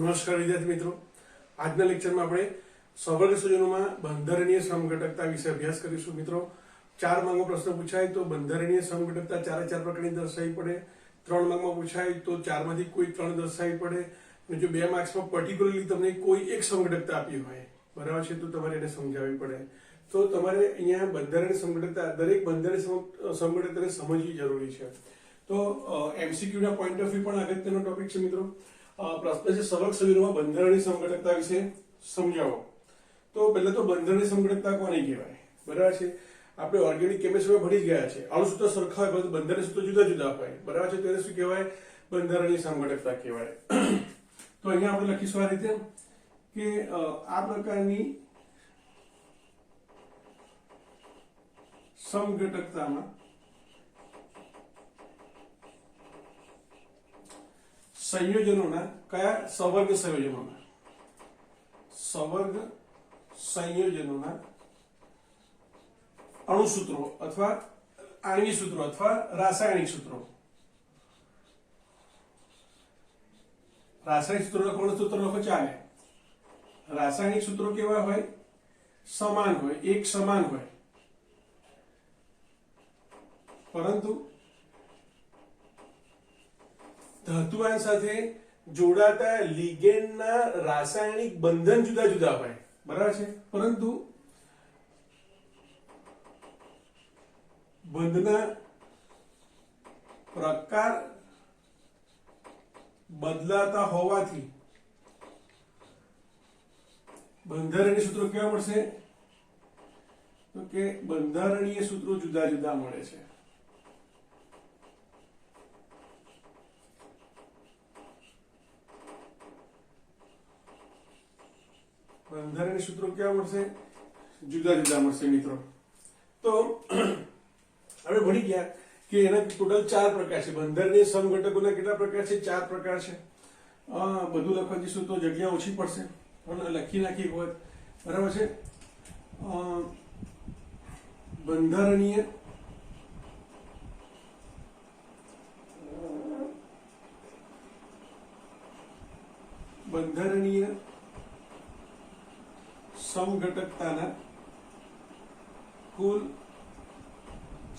નમસ્કાર વિદ્યાર્થી મિત્રો, આજના લેક્ચરમાં આપણે સવર્ગ સંયોજનોમાં બંધારણીય સમઘટકતા વિશે અભ્યાસ કરીશું. મિત્રો, 4 માર્કનો પ્રશ્ન પૂછાય તો બંધારણીય સમઘટકતા 4 પ્રકારની દર્શાવવી પડે. 3 માર્કમાં પૂછાય તો 4 માંથી કોઈ 3 દર્શાવવી પડે. અને જો 2 માર્ક્સમાં પર્ટિક્યુલરલી તમને કોઈ એક સમઘટકતા આપી હોય, બરાબર છે, તો તમારે એને સમજાવવી પડે. તો તમારે અહીંયા બંધારણીય સમઘટકતા, દરેક બંધારણીય સમઘટકતાને સમજવી જરૂરી છે. તો MCQ ના પોઈન્ટ ઓફ વ્યૂ પણ અગત્યનો ટોપિક છે મિત્રો. પ્રશ્ન છે સવર્ગ સંયોજનોમાં બંધારણીય સમઘટકતા વિશે સમજાવો. તો પહેલા તો બંધારણીય સમઘટકતા કોને કહેવાય, બરાબર છે. આપણે ઓર્ગેનિક કેમિસ્ટ્રીમાં ભણી ગયા છે. અણુસૂત્રો સરખા હોય પરંતુ બંધારણીય સૂત્રો જુદા જુદા હોય, બરાબર છે. તેને શું કહેવાય? બંધારણીય સમઘટકતા કહેવાય. તો અહીંયા આપણે લખીશું આ રીતે કે આ પ્રકારની સમઘટકતામાં સંયોજનોના કયા સવર્ગ સંયોજનોના અણુસૂત્રો અથવા આણ્વિક સૂત્રો અથવા રાસાયણિક સૂત્રો લખવાનું સૂત્ર લખો ચાલે. રાસાયણિક સૂત્રો કેવા હોય? સમાન હોય, એક સમાન હોય, પરંતુ ધાતુઆયન સાથે જોડાતા લિગેન્ડના રાસાયણિક બંધન જુદા જુદા હોય, બરાબર છે. પરંતુ બંધના પ્રકાર બદલાતા હોવાથી બંધારણીય સૂત્રો કેવા મળશે? તો કે બંધારણીય સૂત્રો જુદા જુદા મળે છે. બંધારણીય સૂત્રો કેવા મળશે? જુદા જુદા મળશે મિત્રો. તો આપણે ભણી ગયા કે એના ટોટલ 4 પ્રકાર છે. બંધારણીય સમઘટકોના કેટલા પ્રકાર છે? 4 પ્રકાર છે. બધું લખવા જઈશું તો જગ્યા ઓછી પડશે, પણ લખી નાખી હોત, બરાબર છે. બંધારણીય સમઘટકતાના કુલ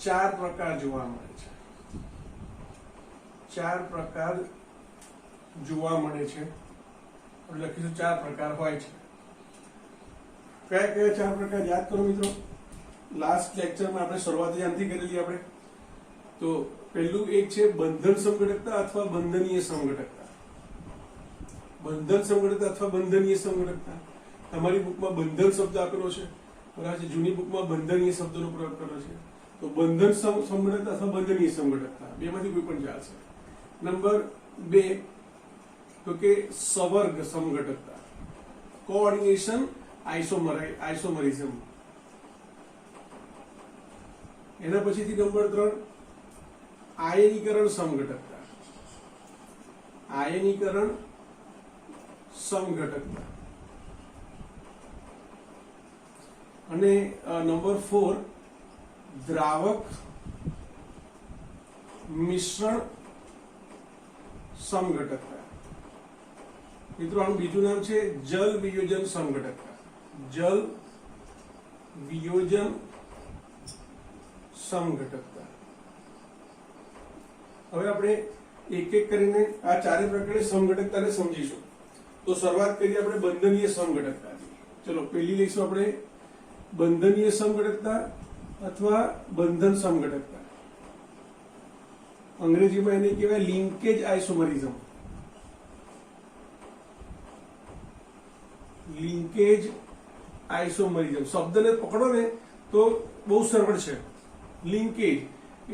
4 પ્રકાર જોવા મળે છે. 4 પ્રકાર જોવા મળે છે. લખીશું 4 પ્રકાર હોય છે. કયા કયા 4 પ્રકાર યાદ કરો મિત્રો. લાસ્ટ લેક્ચરમાં આપણે શરૂઆત આનાથી કરેલી આપણે. તો પહેલું એક છે બંધન સમઘટકતા અથવા બંધનીય સમઘટકતા. બંધન સમઘટકતા અથવા બંધનીય સમઘટકતા. તમારી બુકમાં બંધન શબ્દ આપેલો છે, બરાબર છે. જૂની બુકમાં બંધનીય શબ્દનો પ્રયોગ કર્યો છે. તો બંધન સમઘટકતા અથવા બંધનીય સમઘટકતા, બેમાંથી કોઈ પણ ચાલશે. નંબર 2 તો કે સવર્ગ સમઘટકતા, કોઓર્ડિનેશન આઇસોમરિઝમ. એના પછીથી નંબર 3 આયનીકરણ સમઘટકતા. આયનીકરણ સમઘટકતા. અને નંબર 4 દ્રાવક મિશ્રણ સમઘટકતા. મિત્રો આનું બીજું નામ છે જલ વિયોજન સમઘટકતા. જલ વિયોજન સમઘટકતા. હવે આપણે એક એક કરીને આ 4 પ્રકારની સમઘટકતાને સમજીશું. તો શરૂઆત કરીએ આપણે બંધનીય સમઘટકતાથી. ચલો પહેલી લઈશું આપણે બંધનીય સમઘટકતા અથવા બંધન સમઘટકતા. અંગ્રેજીમાં એને કહેવાય લિંકેજ આઇસોમરિઝમ. લિંકેજ આઇસોમરિઝમ શબ્દને પકડો ને તો બહુ સરળ છે. લિંકેજ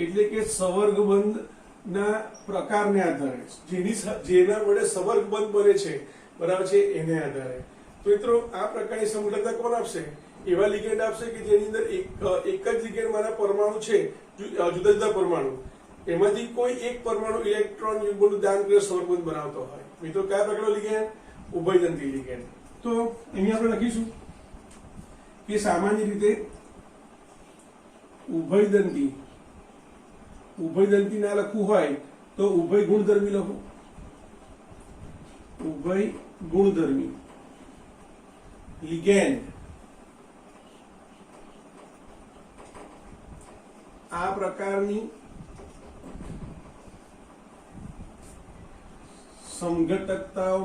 એટલે કે સવર્ગબંધ ના પ્રકારને આધારે, જેના વડે સવર્ગબંધ બને છે, બરાબર છે, એને આધારે. તો મિત્રો આ પ્રકારની સમઘટકતા કોણ આપશે? એવા લિગેન્ડ આપશે કે જેની અંદર એક જ લિગેન્ડમાંના પરમાણુ છે, જુદા જુદા પરમાણુ, એમાંથી કોઈ એક પરમાણુ ઇલેક્ટ્રોન યુગ્મનું દાન કરીને સવર્ગબંધ બનાવતો હોય. મિત્રો કયા પ્રકારનો લિગેન્ડ? ઉભયદંતી લિગેન્ડ. તો અહીંયા આપણે લખીશું કે સામાન્ય રીતે ઉભયદંતી ના લખવું હોય તો ઉભય ગુણધર્મી લખો. ઉભય ગુણધર્મી લિગેન્ડ આ પ્રકારની સમઘટકતાઓ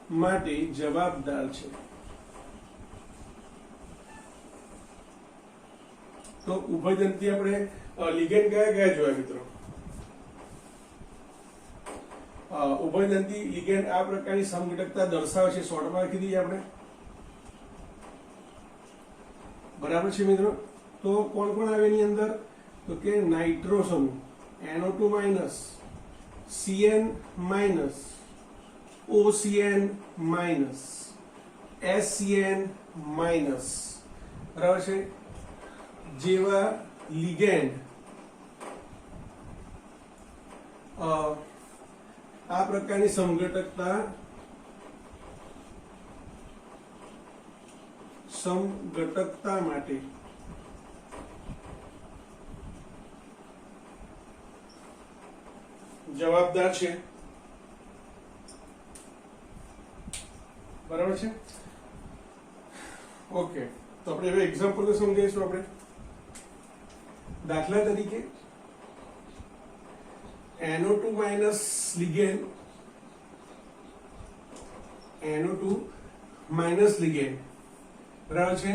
માટે જવાબદાર છે। તો ઉભયદંતી આપણે લિગેન્ડ કયા જોયા મિત્રો? ઉભયદંતી લિગેન્ડ આ પ્રકારની સમઘટકતા દર્શાવે છે, શોર્ટમાં લખી દઈએ આપણે, બરાબર છે મિત્રો। તો કોણ કોણ આવે એની અંદર? તો કે નાઇટ્રો સમૂહ NO2 minus, CN minus, OCN minus, SCN minus, બરાબર છે, જેવા લિગેન્ડ આ પ્રકારની સમઘટકતા માટે જવાબદાર છે, બરાબર છે। ઓકે, તો આપણે હવે એક્ઝામ્પલ સમજાવીશું આપણે। દાખલા તરીકે NO2 minus ligand, NO2 minus ligand, બરાબર છે।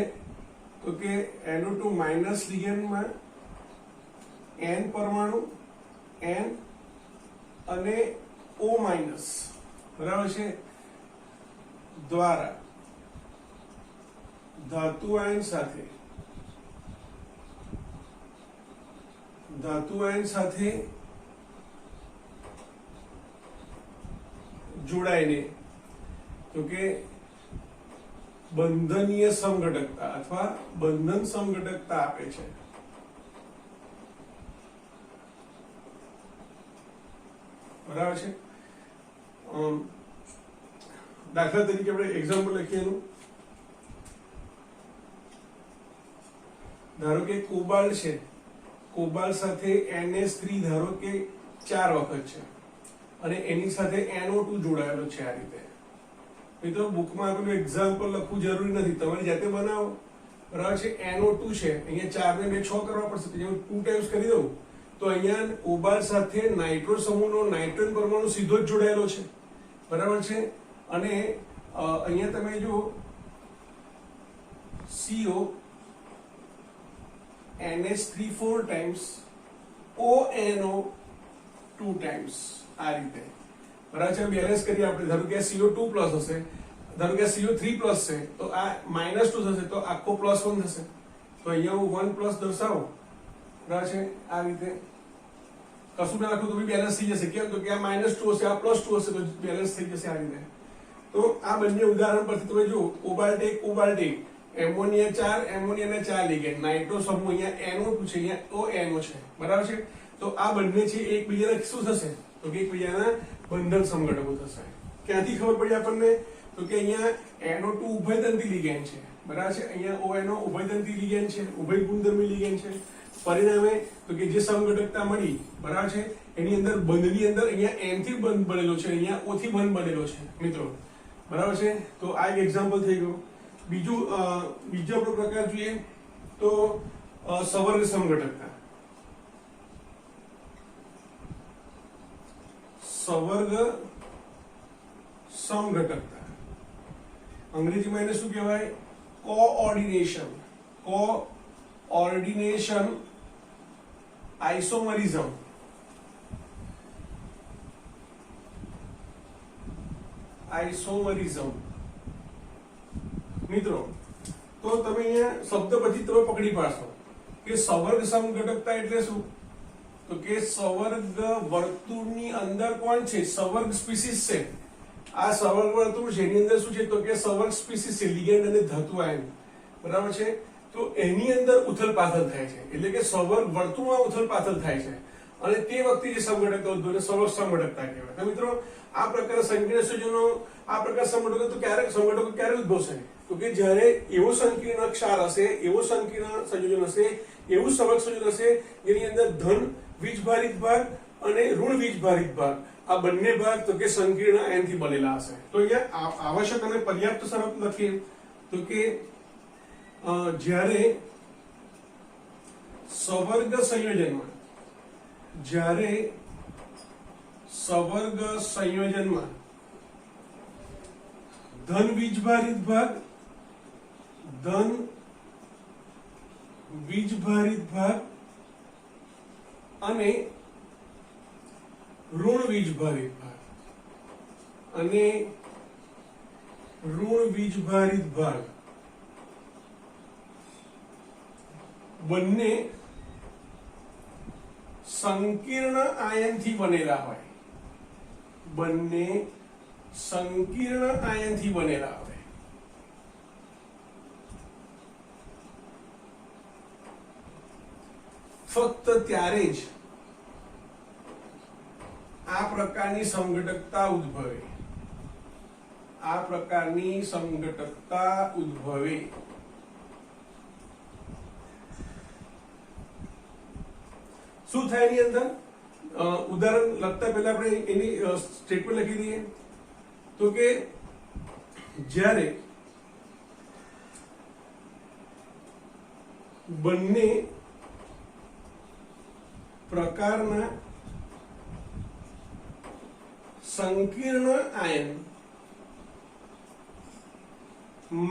તો કે NO2 માઇનસ લિગેન્ડમાં N પરમાણુ, N અને O માઇનસ, બરાબર છે, દ્વારા ધાતુ આયન સાથે જોડાઈને તો કે બંધનીય સમઘટકતા અથવા બંધન સમઘટકતા આપે છે, બરાબર છે। દાખલા તરીકે આપણે એક્ઝામ્પલ લખીએ એનું। ધારો કે કોબાલ્ટ છે, કોબાલ્ટ સાથે NH3 ધારો કે 4 વખત છે અને એની સાથે NO2 જોડાયેલો છે। આ રીતે મિત્રો બુકમાં આપેલું એક્ઝામ્પલ લખવું જરૂરી નથી, તમારી જાતે બનાવો, બરાબર છે। NO2 છે, અહીંયા 4 ને 2 6 કરવા પડશે, તો હું 2 ટાઈમ્સ કરી દઉં તો અહીંયા કોબાલ્ટ સાથે નાઇટ્રો સમૂહનો નાઇટ્રોજન પરમાણુ સીધો જ જોડાયેલો છે, બરાબર છે। અને અહીંયા તમે જો CO NH3 4 times, ONO 2 times, આ રીતે, બરાબર છે। બેલેન્સ કરીએ આપણે, ધારો કે CO2 પ્લસ હશે, ધારો કે CO3 પ્લસ છે તો આ -2 થશે તો આખો +1 થશે, તો અહીંયા હું 1 પ્લસ દર્શાવું, બરાબર છે। આ રીતે કશું ના લખું તો બી બેલેન્સ થઈ જશે, કેમ? તો કે આ -2 હશે, આ +2 હશે, તો બેલેન્સ થઈ જશે આ રીતે। તો આ બંને ઉદાહરણ પરથી તમે જુઓ, કોબાલ્ટ 1, એમોનિયા 4, એમોનિયાના 4 લિગેન્ડ, નાઇટ્રો સમૂહ અહીંયા NO2 છે, અહીંયા ONO છે, બરાબર છે। તો આ બંને છે એકબીજાના શું થશે? તો કે એકબીજાના બંધન સમઘટકો થશે। ક્યાંથી ખબર પડી આપણને? તો કે અહીંયા NO2 ઉભયદંતી લિગેન્ડ છે, બરાબર છે, અહીંયા ONO ઉભયદંતી લિગેન્ડ છે, ઉભય ગુણધર્મી લિગેન્ડ છે। પરિણામે તો કે જે સમઘટકતા મળી, બરાબર છે, એની અંદર બંધની અંદર અહીંયા N થી બંધ બનેલો છે, અહીંયા O થી બંધ બનેલો છે મિત્રો, બરાબર છે। તો આ એક એક્ઝામ્પલ થઈ ગયું। બીજો આપણો પ્રકાર જોઈએ તો સવર્ગ સમઘટકતા। સવર્ગ સમઘટકતા અંગ્રેજીમાં એને શું કહેવાય? કોઓર્ડિનેશન, આઇસોમરિઝમ, મિત્રો તો તમે અહીંયા શબ્દ પછી તમે પકડી પાડશો કે સવર્ગ સમઘટકતા એટલે શું? તો કે સવર્ગ વર્તુળની અંદર કોણ છે? સવર્ગ સ્પીસીસ છે। આ સવર્ગ વર્તુળ છે એની અંદર શું છે? તો કે સવર્ગ સ્પીસીસ છે, લિગેન્ડ અને ધાતુ આયન, બરાબર છે। તો એની અંદર ઉથલપાથલ થાય છે, એટલે કે સવર્ગ વર્તુળમાં ઉથલપાથલ થાય છે અને તે વખતે જે સમઘટકતા ઉદ્ભવે સવર્ગ સમઘટકતા કહેવાય। તો મિત્રો આ પ્રકારના સંકીર્ણ સંયોજનો, આ પ્રકારના સમઘટકો ક્યારે ઉદ્ભવશે? તો કે જ્યારે એવો સંકીર્ણ ક્ષાર હશે, એવો સંકીર્ણ સંયોજન હશે, એવું સવર્ગ સંયોજન હશે જેની અંદર ધન વીજભારિત ભાગ અને ઋણ વીજભારિત ભાગ, આ બંને ભાગ તો કે સંકીર્ણ આયનથી બનેલા હશે. તો અહીંયા આવશ્યક અને પર્યાપ્ત શરત લખીએ તો કે જ્યારે સવર્ગ સંયોજનમાં ધન વીજભારિત ભાગ અને ઋણ વીજભારિત ભાગ બંને સંકીર્ણ આયનથી બનેલા હોય, ફક્ત ત્યારે જ આ પ્રકારની સમઘટકતા ઉદ્ભવે. શું થાય એની અંદર? ઉદાહરણ લખતા પહેલા આપણે એની સ્ટેટમેન્ટ લખી દઈએ તો કે જ્યારે બંને પ્રકારના સંકીર્ણ આયન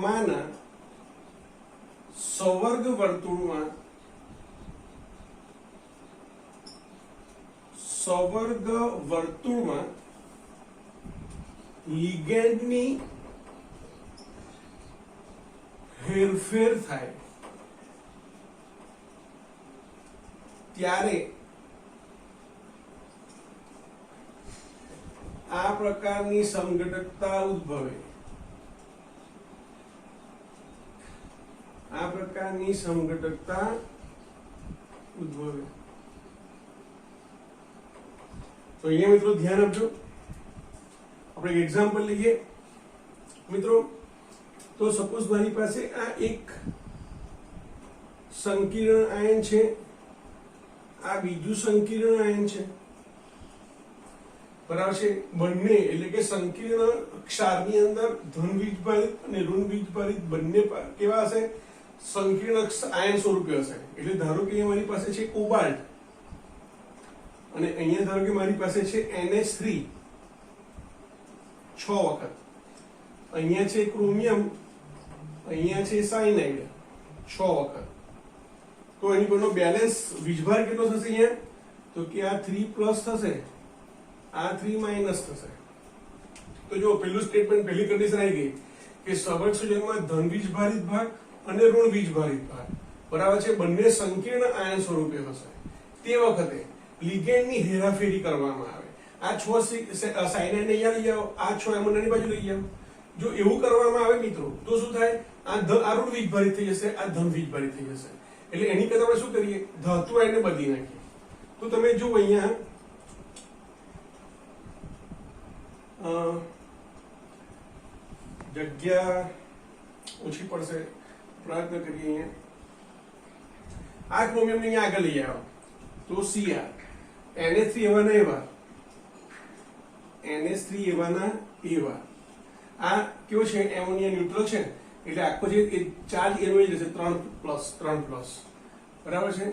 માના સવર્ગ વર્તુળમાં લિગેન્ડની હેરફેર થાય ત્યારે આ પ્રકારની સમઘટકતા ઉદ્ભવે. તો અહીંયા મિત્રો ધ્યાન આપજો. આપણે એક એક્ઝામ્પલ લઈએ મિત્રો. તો સપોઝ મારી પાસે આ એક સંકીર્ણ આયન છે, આ બીજું સંકીર્ણ આયન છે, બરાબર છે. બંને એટલે કે સંકીર્ણ ક્ષારની અંદર ધન વીજભારિત અને ઋણ વીજભારિત બંને કેવા હશે? સંકીર્ણ આયન સ્વરૂપે હશે. એટલે ધારો કે અહીંયા મારી પાસે છે કોબાલ્ટ અને અહીંયા ધારો કે મારી પાસે છે NH3 6 વખત, અહીંયા છે ક્રોમિયમ, અહીંયા છે સાયનાઇડ 6 વખત. તો એની પરનો બેલેન્સ વીજભાર કેટલો થશે અહીંયા? તો કે આ 3 પ્લસ થશે, આ 3 માઇનસ થશે. તો જો પહેલું સ્ટેટમેન્ટ, પહેલી કન્ડિશન આવી ગઈ કે સવર્ગ સંયોજનમાં ધન વીજભારિત ભાગ અને ઋણ વીજભારિત ભાગ બરાબર છે બંને સંકીર્ણ આયન સ્વરૂપે હશે. તે વખતે લિગેન્ડની હેરાફેરી કરવામાં આવે. આ 6 સાયનાઇડ ને અહીંયા લઈ આવો, આ 6 એમોનિયાની બાજુ લઈ આવો. જો એવું કરવામાં આવે મિત્રો તો શું થાય? આ ઋણ વીજભારિત થઈ જશે, આ ધન વીજભારિત થઈ જશે. એટલે એની કરતા આપણે શું કરીએ? ધાતુ આયનને બદલી નાખીએ. તો તમે જો અહીંયા જગ્યા ઓછી પડશે, પ્રયત્ન કરીએ. અહીંયા આ ક્રોમિયમ ને અહીંયા આગળ લઈ આવો તો Cr, NH3 એવાના એવા. આ કેવો છે? એમોનિયા ન્યુટ્રલ છે એટલે આખો જે ચાર્જ એનો જ રહેશે 3 પ્લસ બરાબર છે.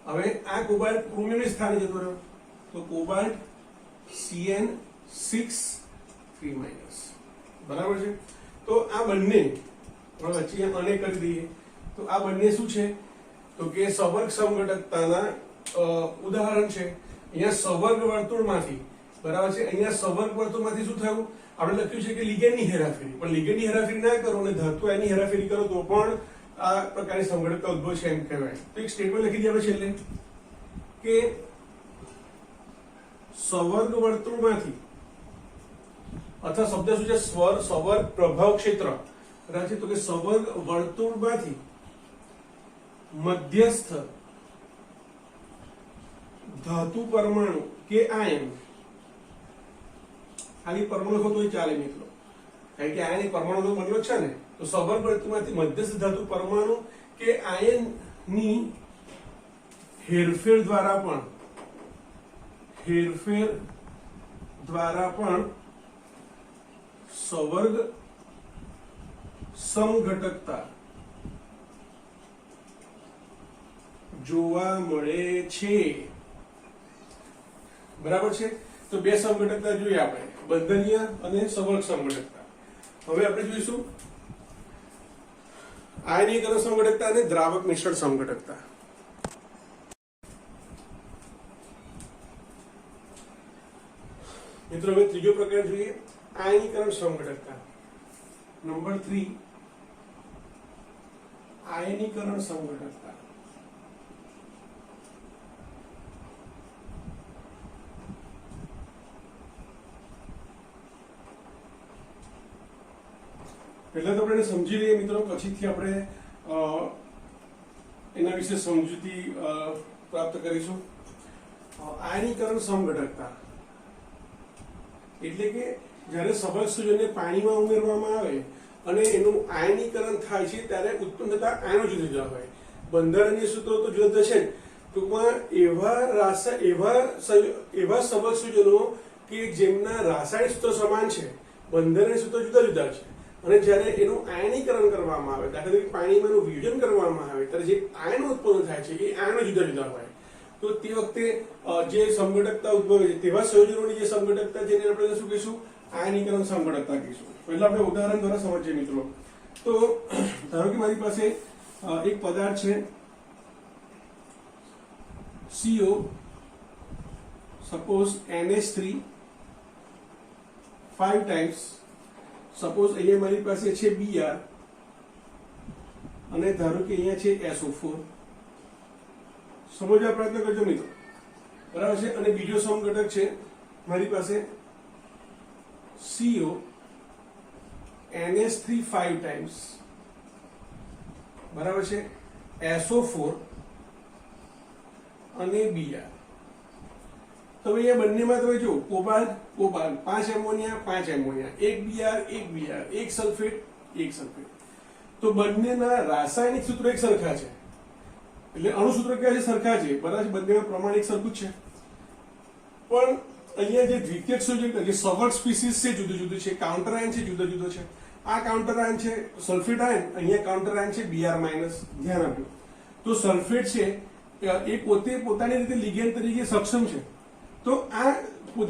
હવે આ કોબાલ્ટ ક્રોમિયમની સ્થાને જતો રહ્યો તો કોબાલ્ટ CN6 3- બરાબર છે. તો આ બંને વચ્ચે અને કરી દઈએ તો આ બંને શું છે? તો કે સવર્ગ સમઘટકતાના ઉદાહરણ છે. અહીંયા સવર્ગ વર્તુળમાંથી બરાબર છે, અહીંયા સવર્ગ વર્તુળમાંથી શું થયું? આપણે લખ્યું છે કે લિગેન્ડની હેરાફેરી, પણ લિગેન્ડની હેરાફેરી ના કરો અને ધાતુ આયનની હેરાફેરી કરો તો પણ આ પ્રકારની સમઘટકતા ઉદ્ભવ છે એમ કહેવાય. તો એક સ્ટેટમેન્ટ લખી દઈએ આપણે છેલ્લે કે સવર્ગ વર્તુળમાંથી અથવા શબ્દ શું છે? સવર્ગ પ્રભાવ ક્ષેત્ર બરાબર છે. તો કે સવર્ગ વર્તુળમાંથી મધ્યસ્થ ધાતુ પરમાણુ કે આયન, ખાલી પરમાણુ હોય તો ચાલે મિત્રો, કારણ કે આયન પરમાણુ તો બન્યો છે ને. તો સવર્ગ વર્તુળમાંથી મધ્યસ્થ ધાતુ પરમાણુ કે આયનની હેરફેર દ્વારા પણ હેરફેર દ્વારા પણ સવર્ગ સમઘટકતા જોવા મળે છે। બરાબર છે। તો બે સમઘટકતા જોઈએ આપણે, બંધનીય અને સવર્ગ સમઘટકતા। હવે આપણે જોઈશું આયનીકરણ સમઘટકતા અને દ્રાવક મિશ્રણ સમઘટકતા। મિત્રો હવે ત્રીજો પ્રકાર જોઈએ, આયનીકરણ સમઘટકતા। નંબર 3, આયનીકરણ સમઘટકતા। પહેલા તો આપણે સમજી લઈએ મિત્રો, પછીથી આપણે એના વિશે સમજૂતી પ્રાપ્ત કરીશું। આયનીકરણ સમઘટકતા એટલે કે જ્યારે સવર્ગ સૂચનને પાણીમાં ઉમેરવામાં આવે અને એનું આયનીકરણ થાય છે ત્યારે ઉત્પન્ન થતા આયનો જુદા જુદા હોય। બંધારણીય સૂત્રો તો જુદા જુદા છે, ટૂંકમાં એવા સવર્ગ સૂચનો કે જેમના રાસાયણિક સૂત્રો સમાન છે, બંધારણીય સૂત્રો જુદા જુદા છે, અને જ્યારે એનું આયનીકરણ કરવામાં આવે, દાખલા તરીકે પાણીમાં એનું વિભાજન કરવામાં આવે ત્યારે જે આયનો ઉત્પન્ન થાય છે એ આયનો જુદા જુદા હોય। તો તે વખતે જે સમઘટકતા ઉદ્ભવે છે તેવા સંયોજનોની જે સમઘટકતા જેને આપણે શું કહીશું, આયનીકરણ સમઘટકતા કહીશું। પહેલા આપણે ઉદાહરણ દ્વારા સમજીએ મિત્રો। તો ધારો કે મારી પાસે એક પદાર્થ છે CO, suppose NH3 5 times, suppose અહીંયા મારી પાસે છે Br અને ધારો કે અહીંયા છે SO4। સમજવા પ્રયત્ન કરજો મિત્રો, બરાબર છે। અને બીજો સમઘટક છે મારી પાસે CO NH3 5 times, બરાબર છે, SO4 અને Br। તો અહીંયા બંનેમાં તમે જો કોબાલ્ટ 5 એમોનિયા 5 એમોનિયા, એક Br એક સલ્ફેટ એક સલ્ફેટ। તો બંનેના રાસાયણિક સૂત્રો એક સરખા છે, એટલે અણુસૂત્રો કયા છે, સરખા છે, બરાબર છે, બંનેમાં પ્રમાણ એક સરખું જ છે। પણ અહીંયા જે દ્વિતીયક સંયોજક જે સવર્ગ સ્પીસીસ છે જુદું જુદું છે, કાઉન્ટર આયન છે જુદો જુદો છે। આ કાઉન્ટર આયન છે સલ્ફેટ આયન, અહીંયા કાઉન્ટર આયન છે Br-, ધ્યાન આપજો। તો સલ્ફેટ છે એ પોતે પોતાની રીતે લિગેન્ડ તરીકે સક્ષમ છે। તો આ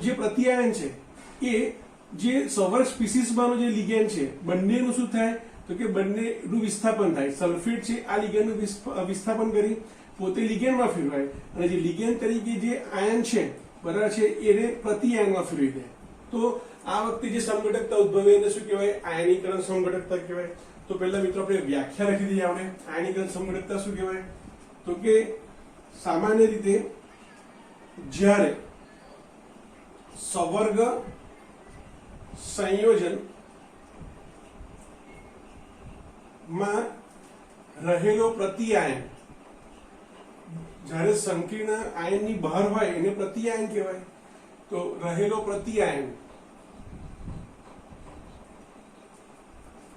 જે પ્રતિઆયન છે એ જે સવર્ગ સ્પીસીસમાંનો જે લિગેન્ડ છે બંનેનું શું થાય, તો કે બંનેનું વિસ્થાપન થાય। સલ્ફેટ છે આ લિગેન્ડનું વિસ્થાપન કરી પોતે લિગેન્ડમાં ફેરવાય, અને જે લિગેન્ડ તરીકે જે આયન છે, બરાબર છે, એને પ્રતિઆયનમાં ફેરવી દે। તો આ વખતે જે સમઘટકતા ઉદ્ભવે એને શું કહેવાય, આયનીકરણ સમઘટકતા કહેવાય। તો પહેલા મિત્રો આપણે વ્યાખ્યા લખી દઈએ આપણે, આયનીકરણ સમઘટકતા શું કહેવાય, તો કે સામાન્ય રીતે જ્યારે સવર્ગ સંયોજન માં રહેલો પ્રતિઆયન, જ્યારે સંકીર્ણ આયનની બહાર હોય એને પ્રતિઆયન કહેવાય। તો રહેલો પ્રતિઆયન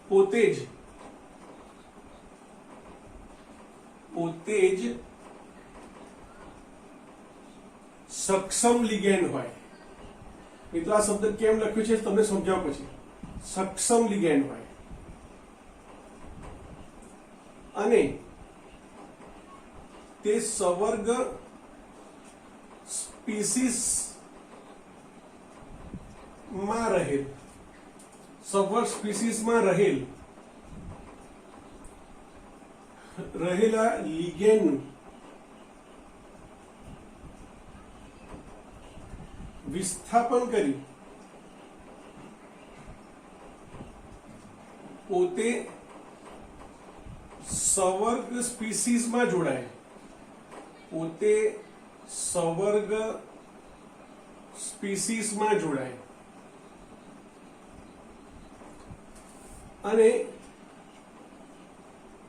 પોતે જ સક્ષમ લિગેન્ડ હોય। મિત્રો આ શબ્દ કેમ લખ્યો છે તમને સમજાવું પછી। સક્ષમ લિગેન્ડ હોય અને તે સવર્ગ સ્પીસીસ માં રહેલ, સવર્ગ સ્પીસીસ માં રહેલા લિગેન્ડ વિસ્થાપન કરી પોતે સવર્ગ સ્પીસીસમાં જોડાય, પોતે સવર્ગ સ્પીસીસમાં જોડાય અને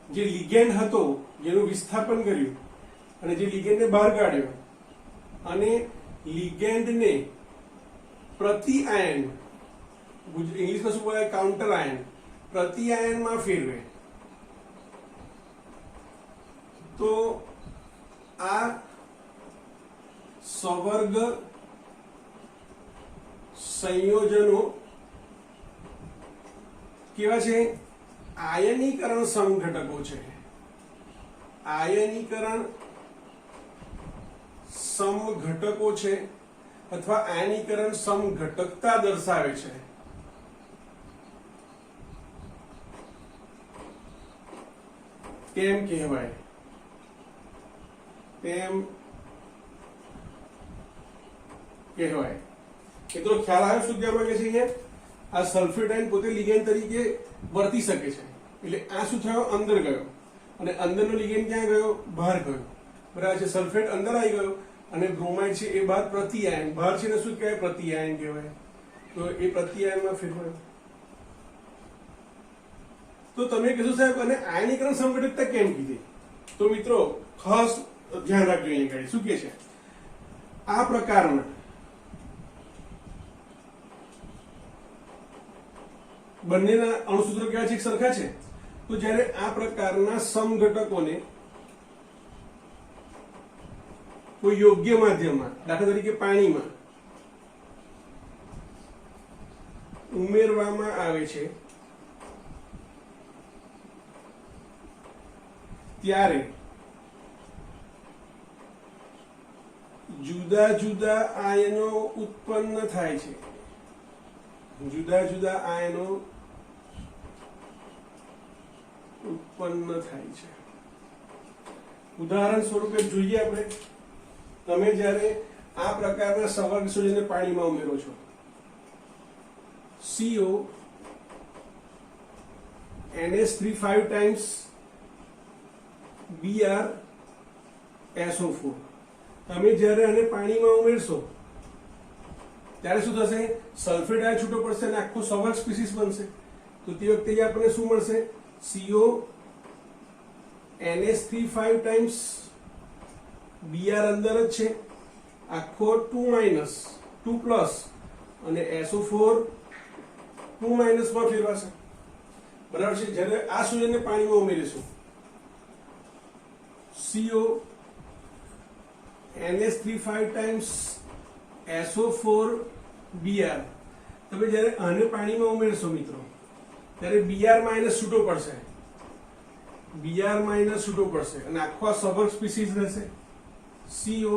જે લિગેન્ડ હતો જેનું વિસ્થાપન કર્યું અને જે લિગેન્ડને બહાર કાઢ્યો અને લિગેન્ડને પ્રતિ આયન, ઇંગ્લિશમાં શું બોલાય, કાઉન્ટર આયન, પ્રતિ આયનમાં ફેરવે, તો આ સવર્ગ સંયોજનો કેવા છે? આયનીકરણ સમઘટકો છે. આયનીકરણ સમઘટકો છે અથવા આયનીકરણ સમઘટકતા દર્શાવે છે. તેમ કહેવાય. મિત્રો ખ્યાલ આવ્યો શું કહેવા માંગે છે? અહીંયા આ સલ્ફેટ આયન પોતે લિગેન્ડ તરીકે વર્તી શકે છે. એટલે આ શું થયો? અંદર ગયો, અને અંદરનો લિગેન્ડ ક્યાં ગયો? બહાર ગયો. બરાબર છે. સલ્ફેટ અંદર આવી ગયો અને બ્રોમાઇડ છે એ બહાર પ્રતિઆયન. બહાર છે ને શું કહેવાય? પ્રતિઆયન કહેવાય. તો એ પ્રતિઆયનમાં ફેરવાયો. તો તમે કહેશો સાહેબ અને આયનીકરણ સમઘટકતા કેમ કીધી? તો મિત્રો ખાસ ધ્યાન રાખજો. અહીંયા શું કહે છે? આ પ્રકારના બંનેના અણુસૂત્રો કેવા છે? સરખા છે. તો જ્યારે આ પ્રકારના સમઘટકોને કોઈ યોગ્ય માધ્યમમાં, દાખલા તરીકે પાણીમાં ઉમેરવામાં આવે છે ત્યારે જુદા જુદા આયનો ઉત્પન્ન થાય છે. જુદા જુદા આયનો ઉત્પન્ન થાય છે. ઉદાહરણ સ્વરૂપે જોઈએ આપણે. તમે જ્યારે આ પ્રકારના સંવર્ગ સંયોજનને પાણીમાં ઉમેરો છો, CO NH3 5 times Br SO4. તમે જ્યારે આને પાણીમાં ઉમેરશો ત્યારે શું થશે? સલ્ફેટ આયન છૂટો પડશે અને આખો સંવર્ગ સ્પીસીસ બનશે. તો તે વખતે આપણને શું મળશે? CO NH3 5 times Br અંદર જ છે, આખો 2 માઇનસ 2 પ્લસ અને SO4 2 માઇનસ માં ફેરવાશે. બરાબર છે. જ્યારે આ સંયોજનને પાણીમાં ઉમેરીશું, CO NH3 5 times SO4 Br. તમે જ્યારે આને પાણીમાં ઉમેરશો મિત્રો ત્યારે Br માઇનસ છૂટો પડશે. Br માઇનસ છૂટો પડશે અને આખો આ સંવર્ગ સ્પીસીસ રહેશે. CO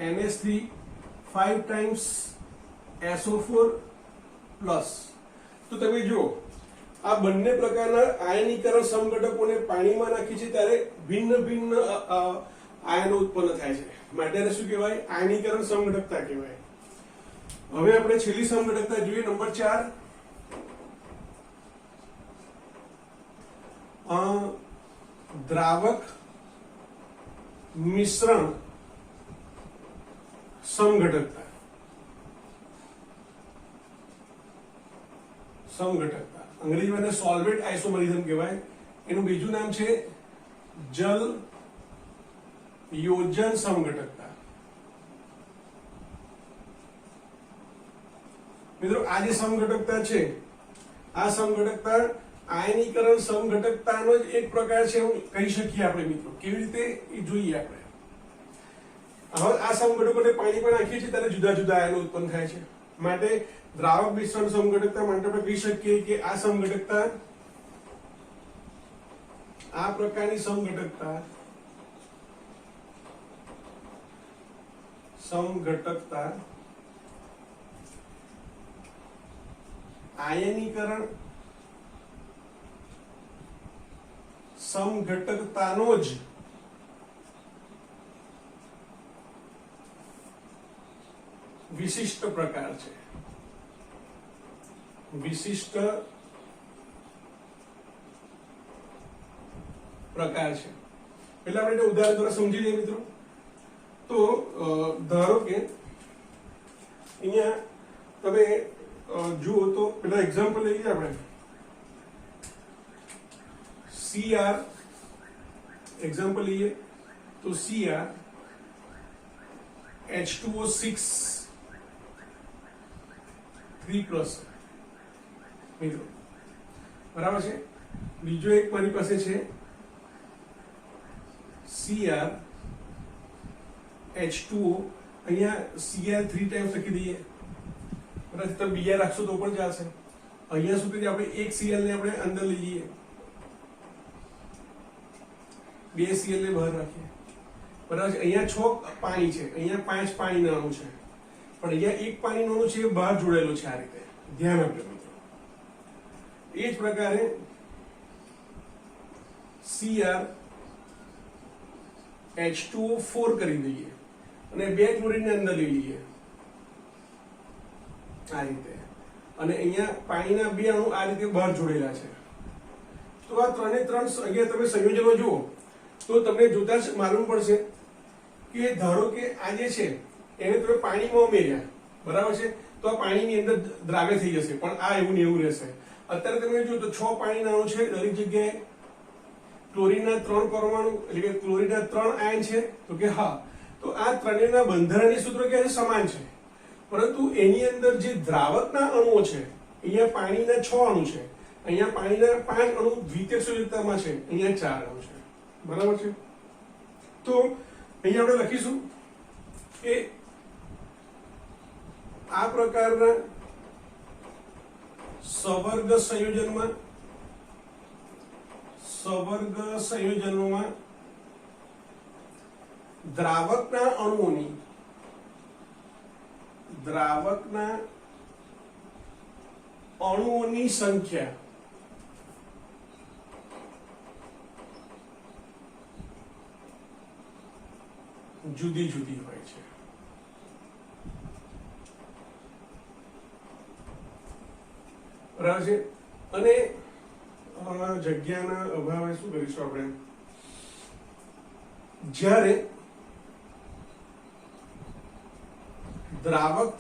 NH3 5 times SO4 plus. તો તમે જુઓ આ બંને પ્રકારના આયનીકરણ સમઘટકોને પાણીમાં નાખી છે ત્યારે ભિન્ન ભિન્ન આયનો ઉત્પન્ન થાય છે. માટે શું કહેવાય? આયનીકરણ સમઘટકતા કહેવાય. હવે આપણે છેલ્લી સમઘટકતા જોઈએ, નંબર 4. દ્રાવક મિશ્રણ સમઘટકતા. અંગ્રેજીમાં એને સોલ્વેટ આઇસોમરિઝમ કહેવાય. એનું બીજું નામ છે જલ યોજન સમઘટકતા. મિત્રો આ જે સમઘટકતા છે, આ સમઘટકતા આયનીકરણ સમઘટકતાનો જ એક પ્રકાર છે એવું કહી શકીએ આપણે મિત્રો. કેવી રીતે એ જોઈએ આપણે. હવે આ સમઘટકોને પાણીમાં નાખીએ છીએ ત્યારે જુદા જુદા આયનો ઉત્પન્ન થાય છે. માટે દ્રાવક મિશ્રણ સમઘટકતા માટે આપણે કહી શકીએ કે આ સમઘટકતા, આ પ્રકારની સમઘટકતા આયનીકરણ સમઘટકતાનો જ વિશિષ્ટ પ્રકાર છે. વિશિષ્ટ પ્રકાર છે. એટલે આપણે ઉદાહરણ દ્વારા સમજી લઈએ મિત્રો. તો ધારો કે અહીંયા તમે જુઓ તો પેલા એક્ઝામ્પલ લઈએ આપણે. Cr એક્ઝામ્પલ લઈએ તો Cr H2O6 3+ મિત્રો બરાબર છે. બીજો એક મારી પાસે છે Cr H2O અહીંયા Cl 3 ટાઈમ્સ લખી દઈએ, બરાબર? તમે બીજા રાખશો તો પણ ચાલશે. અહીંયા શું કરીએ આપણે, એક Cl ને આપણે અંદર લઈ જઈએ, બે Cl ને બહાર રાખીએ, બરાબર છે? અહીંયા 6 પાણી છે, અહીંયા 5 પાણીના અણુ છે, પણ અહીંયા એક પાણીનો અણુ છે એ બહાર જોડાયેલો છે. આ રીતે ધ્યાન આપજો મિત્રો. એ જ પ્રકારે Cr H2O4 કરી દઈએ અને બે ક્લોરીન અંદર લઈ લઈએ આ રીતે, અને અહીંયા પાણીના બે અણુ આ રીતે બહાર જોડેલા છે. તો આ ત્રણે ત્રણ અહીંયા તમે સંયોજનો જુઓ તો તમને જોતા જ માલુમ પડશે કે ધારો કે આ જે છે એને તમે પાણીમાં ઉમેર્યા, બરાબર છે? તો આ પાણીની અંદર દ્રાવ્ય થઈ જશે, પણ આ એવું ને એવું રહેશે. અત્યારે તમે જુઓ તો 6 પાણીના અણુ છે, દરેક જગ્યાએ ક્લોરીનના 3 પરમાણુ એટલે કે ક્લોરીનના 3 આયન છે. તો કે હા, તો આ ત્રણેયના બંધારણીય સૂત્રો કે સમાન છે, પરંતુ એની અંદર જે દ્રાવકના અણુઓ છે, અહીંયા પાણીના 6 અણુ છે, અહીંયા પાણીના 5 અણુ દ્વિતીયક સંયોજકતામાં છે, અહીંયા 4 અણુ છે, બરાબર છે? તો અહીંયા આપણે લખીશું કે આ પ્રકારના સવર્ગ સંયોજનોમાં દ્રાવકના અણુઓની સંખ્યા જુદી જુદી હોય છે. બરાબર છે? અને જગ્યાના અભાવે શું કરીશું આપણે, જ્યારે દ્રાવક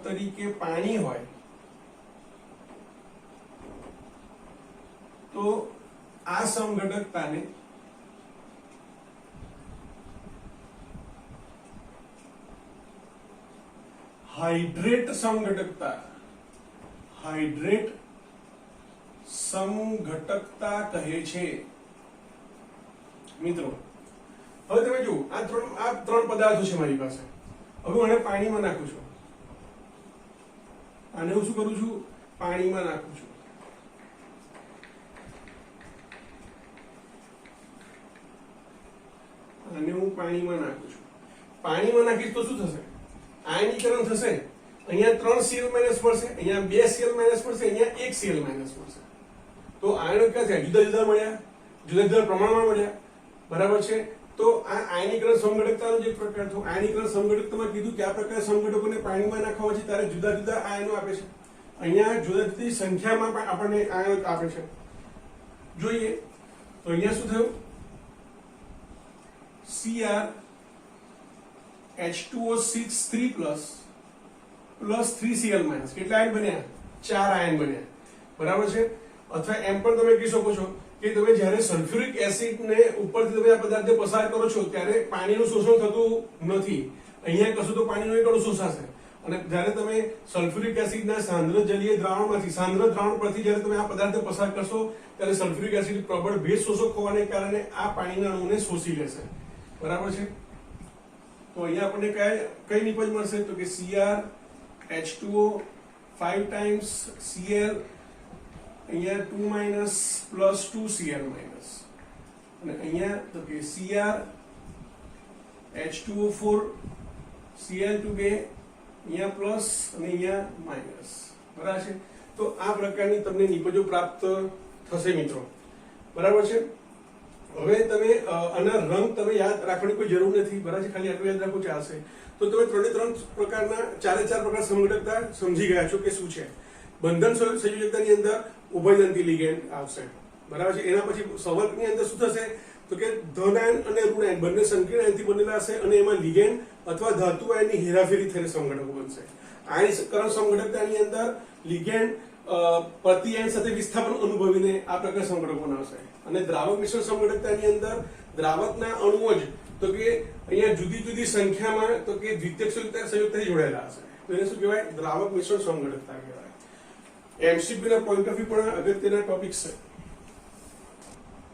તરીકે પાણી હોય તો આ સમઘટકતાને હાઇડ્રેટ સમઘટકતા કહે છે. મિત્રો હવે તમે જુઓ, આ ત્રણ પદાર્થો છે મારી પાસે. હવે હું આને પાણીમાં નાખું છું, આને હું શું કરું છું, પાણીમાં નાખું છું. આને હું પાણીમાં નાખું છું. પાણીમાં નાખીશ તો શું થશે, આયનીકરણ થશે. અહીંયા 3 Cl- મળશે, અહીંયા 2 Cl- મળશે, અહીંયા 1 Cl- મળશે. તો આયનો ક્યાં થયા, જુદા જુદા મળ્યા, જુદા જુદા પ્રમાણમાં મળ્યા, બરાબર છે? તો આ આયનીકરણ સમઘટકતાનો જે પ્રકાર થયો, આયનીકરણ સમઘટકતામાં કીધું કે આ પ્રકારના સમઘટકોને પાણીમાં નાખવા છે ત્યારે જુદા જુદા આયનો આપે છે. અહીંયા જુદા જુદી સંખ્યામાં પણ આપણને આયનો આપે છે. જોઈએ તો અહીંયા શું થયું, Cr H2O6 3+ 3Cl- કેટલા આયન બન્યા, 4 આયન બન્યા, બરાબર છે? અથવા એમ પણ તમે કહી શકો છો કે તમે જ્યારે સલ્ફ્યુરિક એસિડ ને ઉપરથી તમે આ પદાર્થને પસાર કરો છો ત્યારે પાણીનું શોષણ થતું નથી. અહીંયા કશું તો પાણીનું એક અણુ શોષાશે, અને જ્યારે તમે સલ્ફ્યુરિક એસિડના સાંદ્ર જલીય દ્રાવણમાંથી, સાંદ્ર દ્રાવણ પરથી જ્યારે તમે આ પદાર્થને પસાર કરશો ત્યારે સલ્ફ્યુરિક એસિડ પ્રબળ ભેજ શોષક હોવાને કારણે આ પાણીના અણુને શોષી લેશે, બરાબર છે? તો અહીંયા આપણને કઈ નિપજ મળશે, તો કે Cr H2O 5 times Cl, અહીંયા 2- plus 2Cl-, અને અહીંયા તો કે Cr H2O4 Cl2 2, અહીંયા પ્લસ અને અહીંયા માઇનસ, બરાબર છે? તો આ પ્રકારની તમને નિપજો પ્રાપ્ત થશે મિત્રો, બરાબર છે? હવે તમે આના રંગ તમે યાદ રાખવાની કોઈ જરૂર નથી, બરાબર છે? ખાલી આટલું યાદ રાખવું ચાલશે. તો તમે 3 પ્રકારના 4 પ્રકાર સમઘટકતા સમજી ગયા છો કે શું છે. બંધન સંયોજકતાની અંદર ઉભયદંતી લિગેન્ડ આવશે, બરાબર છે? એના પછી સંવર્ગની અંદર શું થશે, તો કે ધન આયન અને ઋણ આયન બંને સંકીર્ણ આયનથી બનેલા હશે, અને એમાં લિગેન્ડ અથવા ધાતુ આયનની હેરાફેરી થઈને સમઘટકો બનશે. આયનીકરણ સમઘટકતાની અંદર લિગેન્ડ પ્રતિ આયન સાથે વિસ્થાપન અનુભવીને આ પ્રકાર સમઘટકો બનાવશે, અને દ્રાવક મિશ્રણ સમઘટકતાની અંદર દ્રાવકના અણુઓ જ તો કે અહીંયા જુદી જુદી સંખ્યામાં તો કે દ્વિતીયક સંયોજકતાથી જોડાયેલા હશે. તો એને શું કહેવાય, દ્રાવક મિશ્રણ સમઘટકતા કહેવાય. MCQ ના પોઈન્ટ ઓફ વ્યૂ પણ અગત્યના ટોપિક્સ છે.